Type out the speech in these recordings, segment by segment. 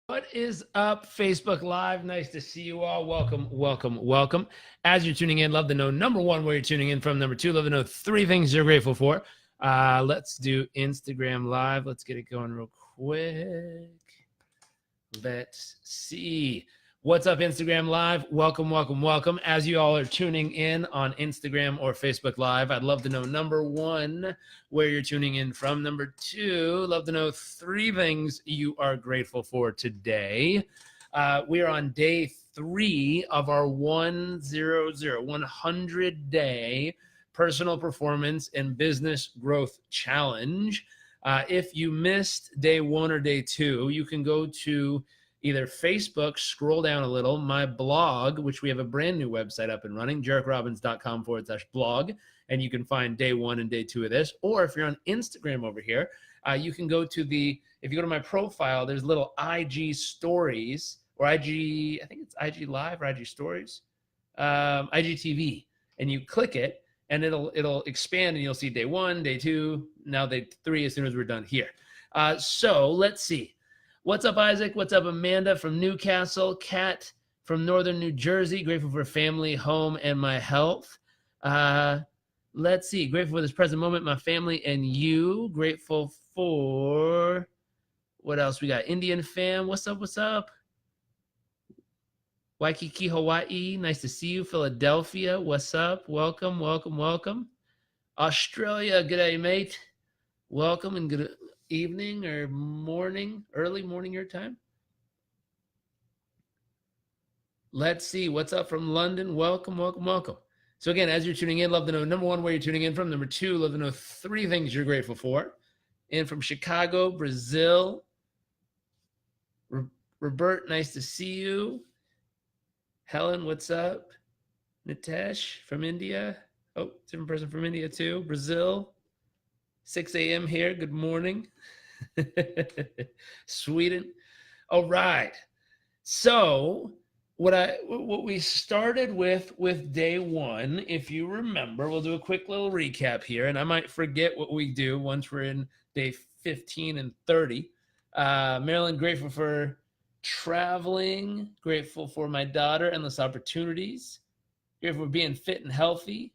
What is up, Facebook Live? Nice to see you all. Welcome, welcome, welcome. As you're tuning in, love to know, number one, where you're tuning in from. Number two, love to know three things you're grateful for. Let's do Instagram Live. Let's get it going real quick. Let's see. What's up, Instagram Live? Welcome, welcome, welcome. As you all are tuning in on Instagram or Facebook Live, I'd love to know, number one, where you're tuning in from. Number two, love to know three things you are grateful for today. We are on day 3 of our 100-day personal performance and business growth challenge. If you missed day 1 or day 2, you can go to either Facebook, scroll down a little, my blog, which we have a brand new website up and running, jarekrobbins.com/blog, and you can find day 1 and day 2 of this. Or if you're on Instagram over here, you can go to if you go to my profile, there's little IG stories, or IG, I think it's IG Live or IG Stories, IGTV, and you click it, and it'll expand, and you'll see day 1, day 2, now day 3 as soon as we're done here. So let's see. What's up, Isaac? What's up, Amanda from Newcastle? Kat from Northern New Jersey. Grateful for family, home, and my health. Let's see. Grateful for this present moment, my family, and you. Grateful for what else we got? Indian fam. What's up? What's up? Waikiki, Hawaii. Nice to see you. Philadelphia. What's up? Welcome, welcome, welcome. Australia. G'day, mate. Welcome and good evening or morning, early morning your time. Let's see. What's up from London? Welcome, welcome, welcome. So again, as you're tuning in, love to know, number one, where you're tuning in from. Number two, love to know three things you're grateful for. And from Chicago, Brazil, Robert, nice to see you. Helen, what's up? Nitesh from India. Oh, different person from India too. Brazil, 6 a.m. here. Good morning. Sweden. All right. So what we started with day 1, if you remember, we'll do a quick little recap here, and I might forget what we do once we're in day 15 and 30. Marilyn, grateful for traveling, grateful for my daughter, endless opportunities, grateful for being fit and healthy,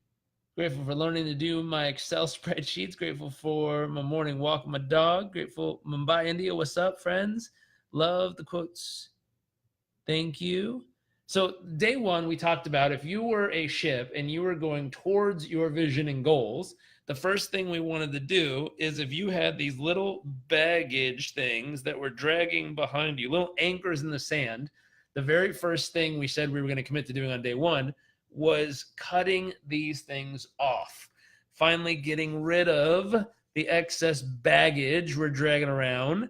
grateful for learning to do my Excel spreadsheets, grateful for my morning walk with my dog, grateful, Mumbai, India, what's up, friends? Love the quotes. Thank you. So day 1, we talked about if you were a ship and you were going towards your vision and goals, the first thing we wanted to do is if you had these little baggage things that were dragging behind you, little anchors in the sand, the very first thing we said we were going to commit to doing on day 1 was cutting these things off. Finally getting rid of the excess baggage we're dragging around,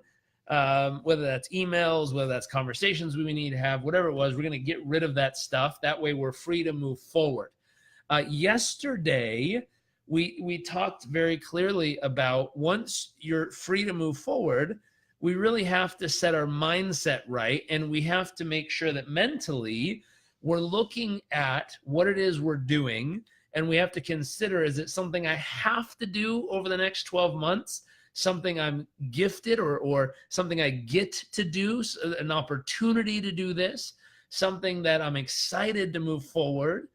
whether that's emails, whether that's conversations we need to have, whatever it was, we're going to get rid of that stuff. That way we're free to move forward. Yesterday, we talked very clearly about once you're free to move forward, we really have to set our mindset right, and we have to make sure that mentally we're looking at what it is we're doing, and we have to consider, is it something I have to do over the next 12 months, something I'm gifted or something I get to do, an opportunity to do this, something that I'm excited to move forward.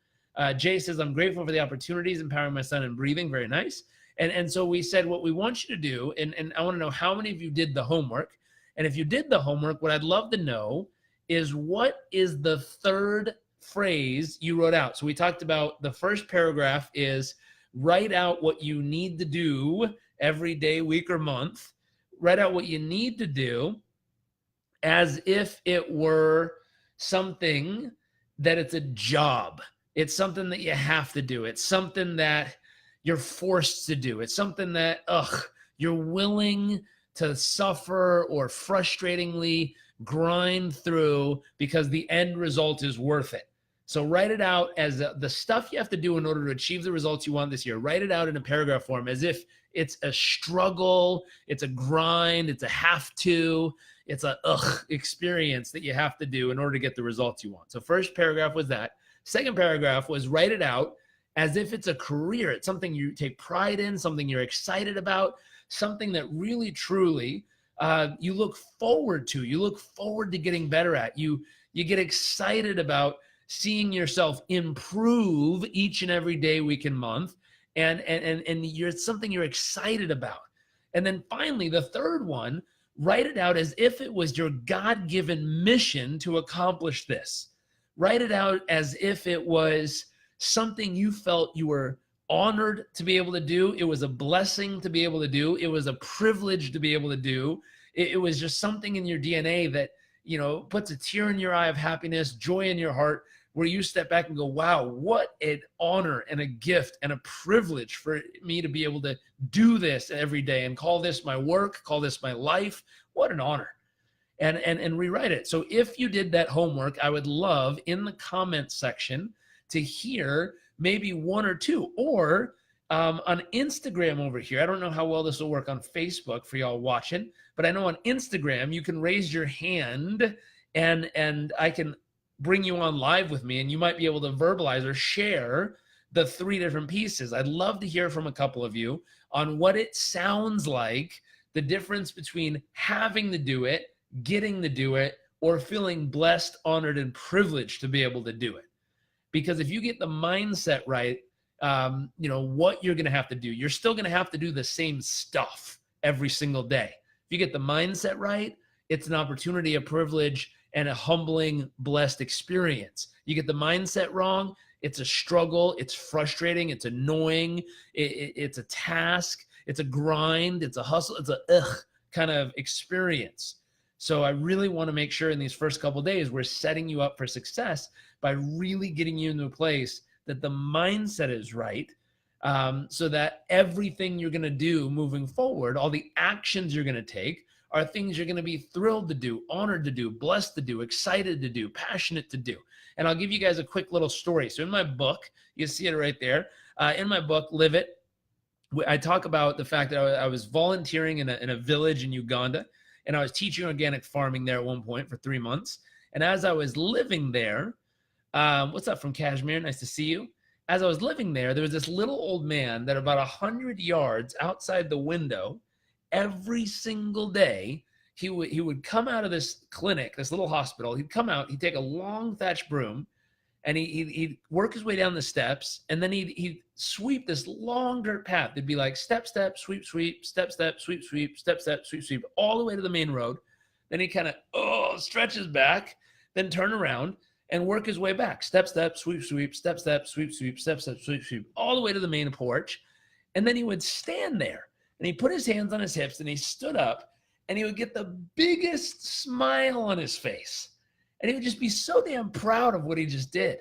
Jay says, I'm grateful for the opportunities, empowering my son and breathing. Very nice. And so we said, what we want you to do, and I want to know how many of you did the homework. And if you did the homework, what I'd love to know is what is the third phrase you wrote out. So we talked about the first paragraph is write out what you need to do every day, week, or month. Write out what you need to do as if it were something that it's a job. It's something that you have to do. It's something that you're forced to do. It's something that, you're willing to suffer or frustratingly grind through because the end result is worth it. So write it out as the stuff you have to do in order to achieve the results you want this year. Write it out in a paragraph form as if it's a struggle, it's a grind, it's a have to, it's a experience that you have to do in order to get the results you want. So first paragraph was that. Second paragraph was write it out as if it's a career. It's something you take pride in, something you're excited about, something that really, truly you look forward to. You look forward to getting better at. You get excited about seeing yourself improve each and every day, week and month, and it's something you're excited about. And then finally, the third one, write it out as if it was your God-given mission to accomplish this. Write it out as if it was something you felt you were honored to be able to do. It was a blessing to be able to do. It was a privilege to be able to do. It was just something in your DNA that, puts a tear in your eye of happiness, joy in your heart, where you step back and go, wow, what an honor and a gift and a privilege for me to be able to do this every day and call this my work, call this my life. What an honor. And rewrite it. So if you did that homework, I would love in the comments section to hear maybe one or two, or on Instagram over here. I don't know how well this will work on Facebook for y'all watching, but I know on Instagram you can raise your hand and I can bring you on live with me, and you might be able to verbalize or share the 3 different pieces. I'd love to hear from a couple of you on what it sounds like, the difference between having to do it, getting to do it, or feeling blessed, honored, and privileged to be able to do it. Because if you get the mindset right, what you're going to have to do, you're still going to have to do the same stuff every single day. If you get the mindset right, it's an opportunity, a privilege, and a humbling, blessed experience. You get the mindset wrong, it's a struggle, it's frustrating, it's annoying, it's a task, it's a grind, it's a hustle, it's a kind of experience. So I really want to make sure in these first couple of days, we're setting you up for success by really getting you into a place that the mindset is right, so that everything you're going to do moving forward, all the actions you're going to take, are things you're going to be thrilled to do, honored to do, blessed to do, excited to do, passionate to do. And I'll give you guys a quick little story. So in my book, you see it right there. In my book, Live It, I talk about the fact that I was volunteering in a village in Uganda, and I was teaching organic farming there at one point for 3 months. And as I was living there, what's up from Kashmir? Nice to see you. As I was living there was this little old man that about 100 yards outside the window, every single day, he would come out of this clinic, this little hospital. He'd come out, he'd take a long thatch broom, and he'd work his way down the steps, and then he'd sweep this long dirt path. It'd be like step, step, sweep, sweep, step, step, sweep, sweep, step, step, sweep, sweep, all the way to the main road. Then he kind of stretches back, then turn around and work his way back. Step, step, sweep, sweep, step, step, sweep, sweep, step, step, sweep, sweep, all the way to the main porch. And then he would stand there. And he put his hands on his hips and he stood up and he would get the biggest smile on his face. And he would just be so damn proud of what he just did.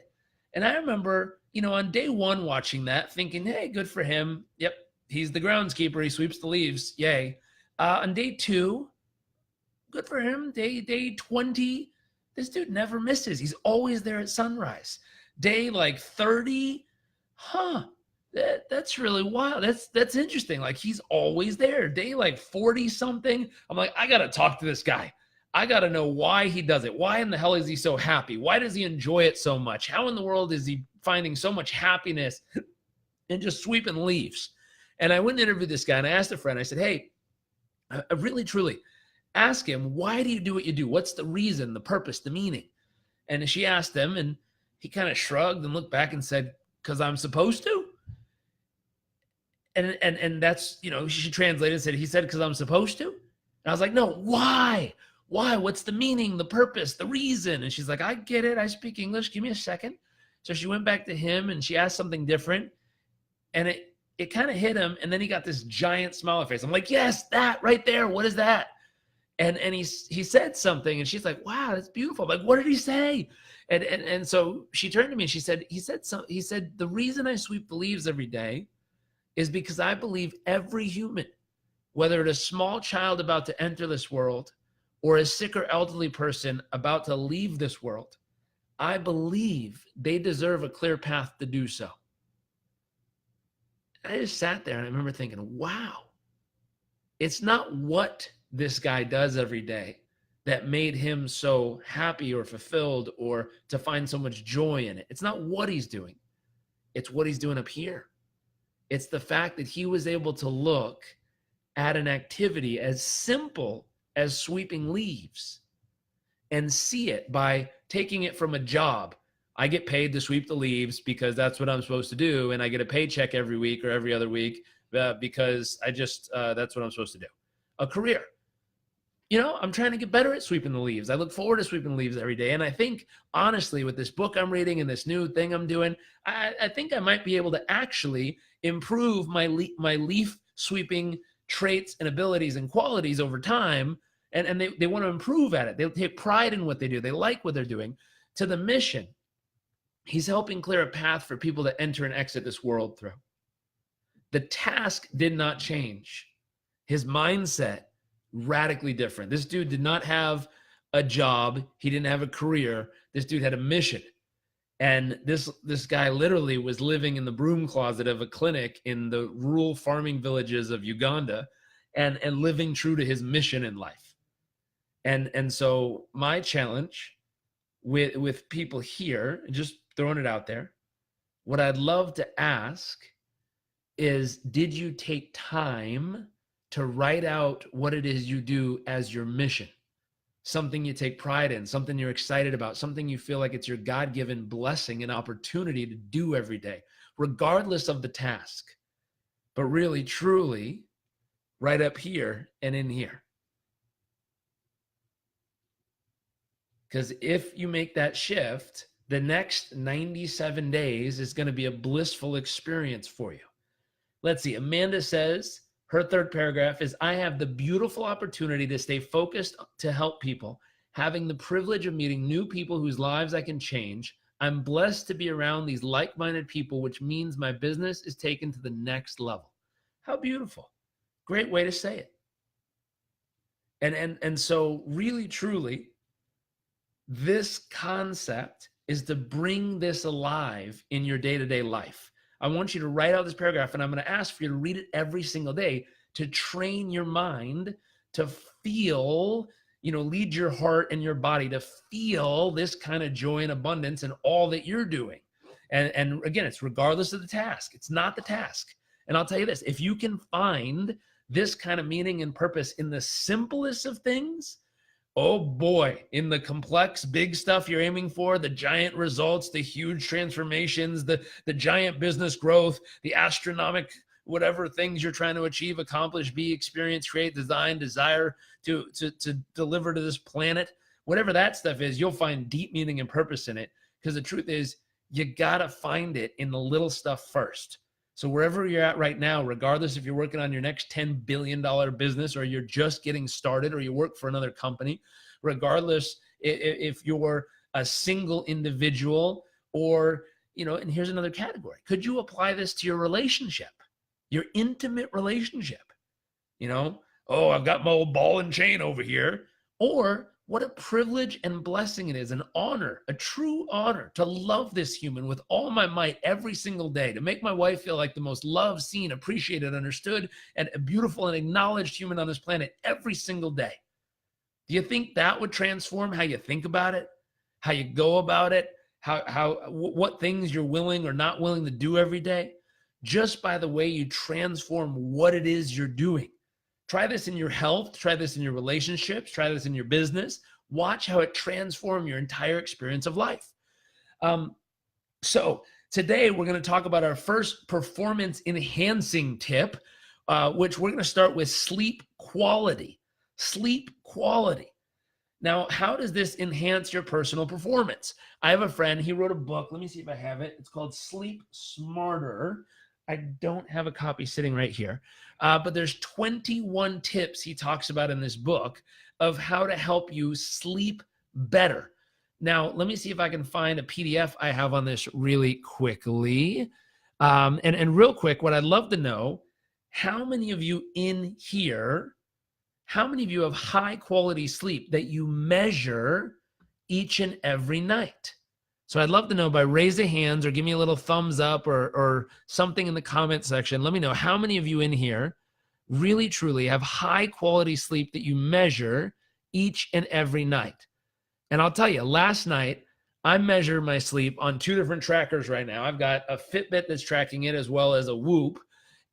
And I remember, on day one watching that, thinking, hey, good for him. Yep, he's the groundskeeper. He sweeps the leaves. Yay. On day 2, good for him. Day 20, this dude never misses. He's always there at sunrise. Day 30, that's really wild. That's interesting. He's always there. Day 40 something. I'm like, I got to talk to this guy. I got to know why he does it. Why in the hell is he so happy? Why does he enjoy it so much? How in the world is he finding so much happiness in just sweeping leaves? And I went and interviewed this guy and I asked a friend, I said, hey, I really, truly ask him, why do you do what you do? What's the reason, the purpose, the meaning? And she asked him and he kind of shrugged and looked back and said, because I'm supposed to. And that's, she translated and said, he said, because I'm supposed to. And I was like, no, why? Why? What's the meaning, the purpose, the reason? And she's like, I get it. I speak English. Give me a second. So she went back to him and she asked something different. And it kind of hit him. And then he got this giant smile on his face. I'm like, yes, that right there. What is that? And he said something and she's like, wow, that's beautiful. I'm like, what did he say? And so she turned to me and he said, the reason I sweep the leaves every day is because I believe every human, whether it's a small child about to enter this world or a sick or elderly person about to leave this world, I believe they deserve a clear path to do so. I just sat there and I remember thinking, wow, it's not what this guy does every day that made him so happy or fulfilled or to find so much joy in it. It's not what he's doing. It's what he's doing up here. It's the fact that he was able to look at an activity as simple as sweeping leaves and see it by taking it from a job. I get paid to sweep the leaves because that's what I'm supposed to do. And I get a paycheck every week or every other week because that's what I'm supposed to do. A career. I'm trying to get better at sweeping the leaves. I look forward to sweeping the leaves every day. And I think, honestly, with this book I'm reading and this new thing I'm doing, I think I might be able to actually improve my leaf sweeping traits and abilities and qualities over time. And they want to improve at it. They take pride in what they do. They like what they're doing. To the mission, he's helping clear a path for people to enter and exit this world through. The task did not change. His mindset, radically different. This dude did not have a job. He didn't have a career. This dude had a mission. And this guy literally was living in the broom closet of a clinic in the rural farming villages of Uganda and living true to his mission in life. And so my challenge with people here, just throwing it out there, what I'd love to ask is, did you take time to write out what it is you do as your mission? Something you take pride in, something you're excited about, something you feel like it's your God-given blessing and opportunity to do every day, regardless of the task. But really, truly, right up here and in here. Because if you make that shift, the next 97 days is going to be a blissful experience for you. Let's see. Amanda says, her third paragraph is, I have the beautiful opportunity to stay focused to help people, having the privilege of meeting new people whose lives I can change. I'm blessed to be around these like-minded people, which means my business is taken to the next level. How beautiful. Great way to say it. And so really, truly, this concept is to bring this alive in your day-to-day life. I want you to write out this paragraph, and I'm going to ask for you to read it every single day to train your mind to feel, lead your heart and your body to feel this kind of joy and abundance in all that you're doing. And again, it's regardless of the task. It's not the task. And I'll tell you this, if you can find this kind of meaning and purpose in the simplest of things, oh boy, in the complex, big stuff you're aiming for, the giant results, the huge transformations, the giant business growth, the astronomic, whatever things you're trying to achieve, accomplish, be, experience, create, design, desire to deliver to this planet, whatever that stuff is, you'll find deep meaning and purpose in it. Because the truth is, you got to find it in the little stuff first. So wherever you're at right now, regardless if you're working on your next $10 billion business or you're just getting started or you work for another company, regardless if you're a single individual or, and here's another category. Could you apply this to your relationship, your intimate relationship? Oh, I've got my old ball and chain over here. Or what a privilege and blessing it is, an honor, a true honor to love this human with all my might every single day, to make my wife feel like the most loved, seen, appreciated, understood, and a beautiful and acknowledged human on this planet every single day. Do you think that would transform how you think about it, how you go about it, what things you're willing or not willing to do every day? Just by the way you transform what it is you're doing. Try this in your health, try this in your relationships, try this in your business. Watch how it transforms your entire experience of life. So today we're going to talk about our first performance enhancing tip, which we're going to start with sleep quality. Sleep quality. Now, how does this enhance your personal performance? I have a friend, he wrote a book. Let me see if I have it. It's called Sleep Smarter. I don't have a copy sitting right here, but there's 21 tips he talks about in this book of how to help you sleep better. Now, let me see if I can find a PDF I have on this really quickly. And real quick, what I'd love to know, how many of you in here, how many of you have high quality sleep that you measure each and every night? So I'd love to know by raise of hands or give me a little thumbs up or something in the comment section. Let me know how many of you in here really, truly have high quality sleep that you measure each and every night. And I'll tell you, last night, I measure my sleep on 2 different trackers right now. I've got a Fitbit that's tracking it as well as a Whoop.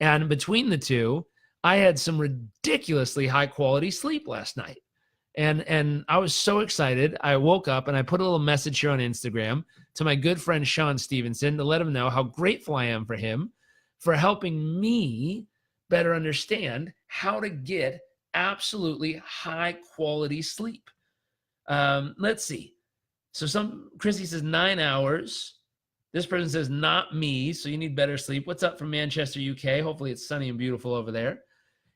And between the two, I had some ridiculously high quality sleep last night. And I was so excited. I woke up and I put a little message here on Instagram to my good friend Sean Stevenson to let him know how grateful I am for him for helping me better understand how to get absolutely high quality sleep. Let's see. So Chrissy says 9 hours. This person says not me, so you need better sleep. What's up from Manchester, UK? Hopefully it's sunny and beautiful over there.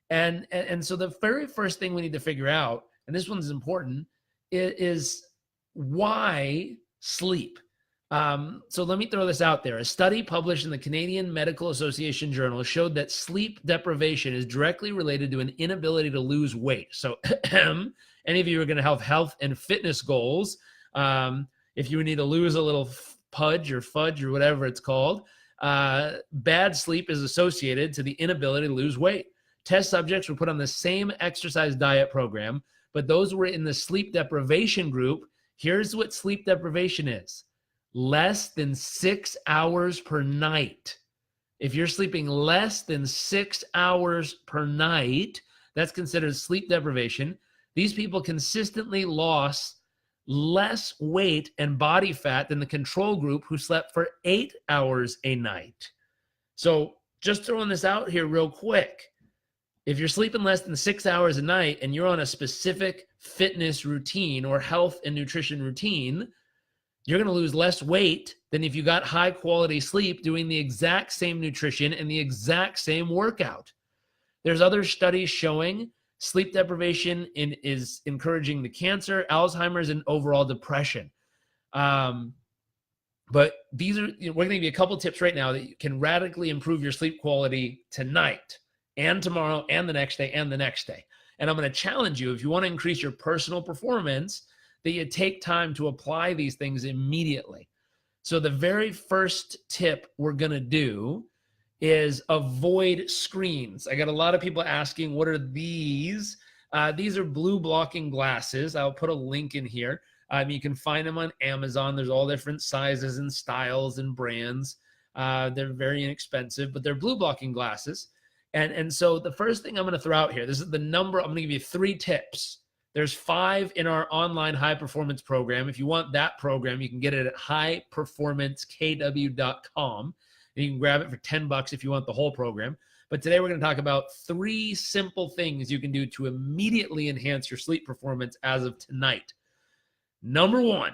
And so the very first thing we need to figure out, and this one's important, is why sleep. So let me throw this out there. A study published in the Canadian Medical Association Journal showed that sleep deprivation is directly related to an inability to lose weight. So any of you are going to have health and fitness goals, if you need to lose a little pudge or fudge or whatever it's called, bad sleep is associated to the inability to lose weight. Test subjects were put on the same exercise diet program, but those were in the sleep deprivation group. Here's what sleep deprivation is: less than 6 hours per night. If you're sleeping less than 6 hours per night, that's considered sleep deprivation. These people consistently lost less weight and body fat than the control group who slept for 8 hours a night. So just throwing this out here real quick. If you're sleeping less than 6 hours a night and you're on a specific fitness routine or health and nutrition routine, you're going to lose less weight than if you got high quality sleep doing the exact same nutrition and the exact same workout. There's other studies showing sleep deprivation is encouraging the cancer, Alzheimer's, and overall depression. But these are, we're going to give you a couple tips right now that can radically improve your sleep quality tonight and tomorrow and the next day and the next day. And I'm going to challenge you, if you want to increase your personal performance, that you take time to apply these things immediately. So the very first tip we're going to do is avoid screens. I got a lot of people asking, what are these? These are blue blocking glasses. I'll put a link in here. You can find them on Amazon. There's all different sizes and styles and brands. They're very inexpensive, but they're blue blocking glasses. And so the first thing I'm going to throw out here, this is the number. I'm going to give you 3 tips. There's 5 in our online high performance program. If you want that program, you can get it at highperformancekw.com. And you can grab it for $10 if you want the whole program. But today we're going to talk about 3 simple things you can do to immediately enhance your sleep performance as of tonight. Number 1,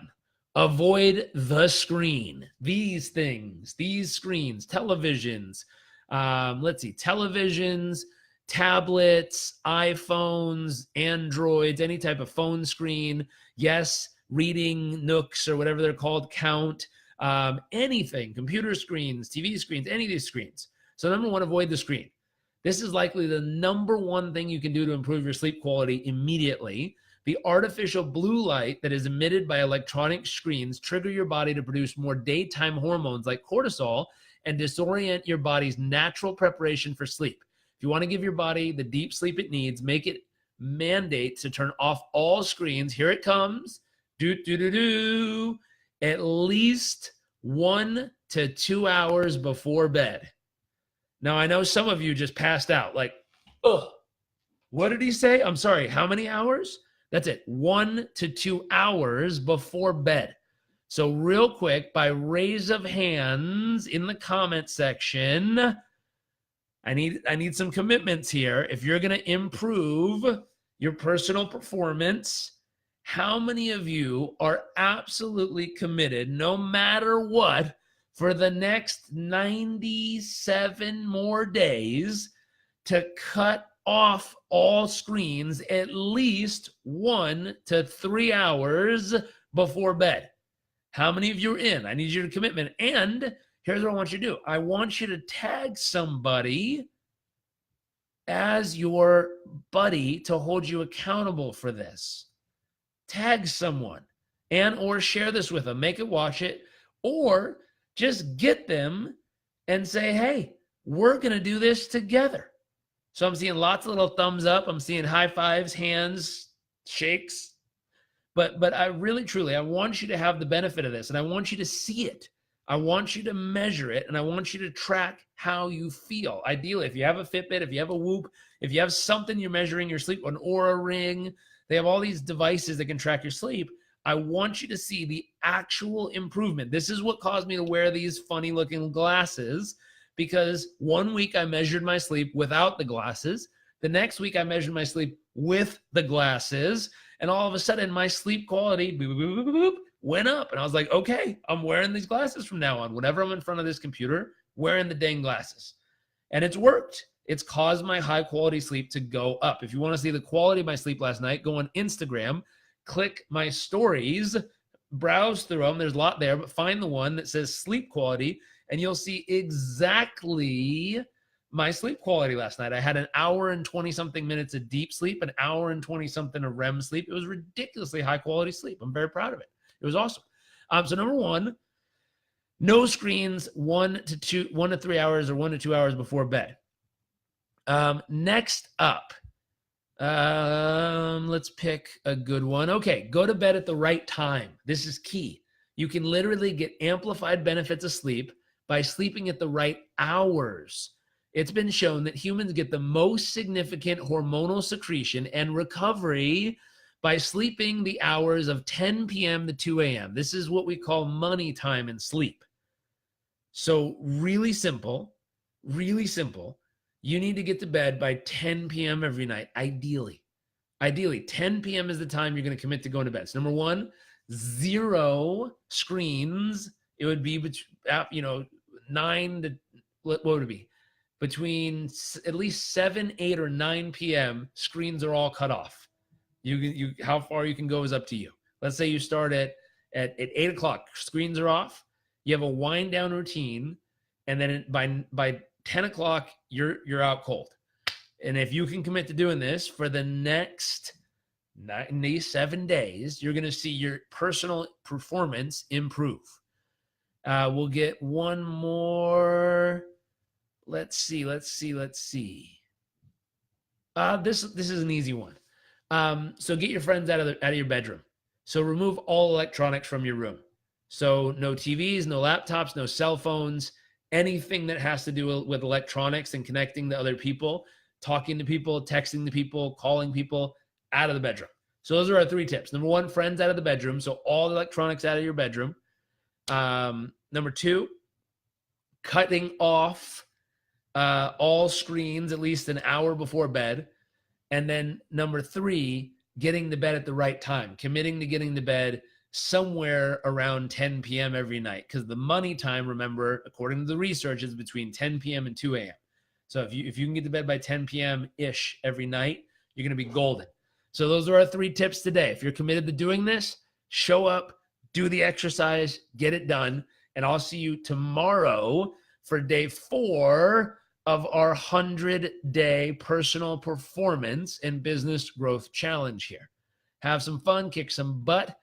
avoid the screen. These things, these screens, televisions, televisions, tablets, iPhones, Androids, any type of phone screen. Yes, reading nooks or whatever they're called count. Anything, computer screens, TV screens, any of these screens. So number 1, avoid the screen. This is likely the number 1 thing you can do to improve your sleep quality immediately. The artificial blue light that is emitted by electronic screens trigger your body to produce more daytime hormones like cortisol and disorient your body's natural preparation for sleep. If you want to give your body the deep sleep it needs, make it mandate to turn off all screens. Here it comes. At least 1 to 2 hours before bed. Now, I know some of you just passed out like, ugh, what did he say? I'm sorry, how many hours? That's it, 1 to 2 hours before bed. So real quick, by raise of hands in the comment section, I need some commitments here. If you're going to improve your personal performance, how many of you are absolutely committed, no matter what, for the next 97 more days to cut off all screens at least 1 to 3 hours before bed? How many of you are in? I need your commitment. And here's what I want you to do. I want you to tag somebody as your buddy to hold you accountable for this. Tag someone and or share this with them. Make it watch it, or just get them and say, hey, we're going to do this together. So I'm seeing lots of little thumbs up. I'm seeing high fives, hands, shakes. But I really, truly, I want you to have the benefit of this, and I want you to see it. I want you to measure it, and I want you to track how you feel. Ideally, if you have a Fitbit, if you have a Whoop, if you have something you're measuring your sleep, an Oura Ring, They have all these devices that can track your sleep. I want you to see the actual improvement. This is what caused me to wear these funny looking glasses, because 1 week I measured my sleep without the glasses. The next week I measured my sleep with the glasses. And all of a sudden my sleep quality boop, boop, boop, boop, boop, went up. And I was like, okay, I'm wearing these glasses from now on. Whenever I'm in front of this computer, wearing the dang glasses. And it's worked. It's caused my high quality sleep to go up. If you want to see the quality of my sleep last night, go on Instagram, click my stories, browse through them. There's a lot there, but find the one that says sleep quality, and you'll see exactly my sleep quality last night. I had an hour and 20 something minutes of deep sleep, an hour and 20 something of REM sleep. It was ridiculously high quality sleep. I'm very proud of it. It was awesome. So number one, no screens 1 to 3 hours or 1 to 2 hours before bed. Next up, let's pick a good one. Okay, go to bed at the right time. This is key. You can literally get amplified benefits of sleep by sleeping at the right hours. It's been shown that humans get the most significant hormonal secretion and recovery by sleeping the hours of 10 p.m. to 2 a.m. This is what we call money time in sleep. So really simple, really simple. You need to get to bed by 10 p.m. every night, ideally. Ideally, 10 p.m. is the time you're going to commit to going to bed. So number one, 0 screens. It would be, 9 to, what would it be? Between at least 7, 8, or 9 p.m., screens are all cut off. You how far you can go is up to you. Let's say you start at 8 o'clock, screens are off. You have a wind down routine, and then by 10 o'clock, you're out cold. And if you can commit to doing this for the next 97 days, you're going to see your personal performance improve. We'll get one more. Let's see. This is an easy one. So get your friends out of your bedroom. So remove all electronics from your room. So no TVs, no laptops, no cell phones, anything that has to do with electronics and connecting to other people, talking to people, texting to people, calling people, out of the bedroom. So those are our 3 tips. Number 1, friends out of the bedroom. So all the electronics out of your bedroom. Number 2, cutting off all screens at least an hour before bed. And then number 3, getting to bed at the right time, committing to getting to bed somewhere around 10 p.m. every night. Because the money time, remember, according to the research, is between 10 p.m. and 2 a.m. So if you can get to bed by 10 p.m.-ish every night, you're going to be golden. So those are our 3 tips today. If you're committed to doing this, show up, do the exercise, get it done. And I'll see you tomorrow for day 4 of our 100-day personal performance and business growth challenge here. Have some fun, kick some butt,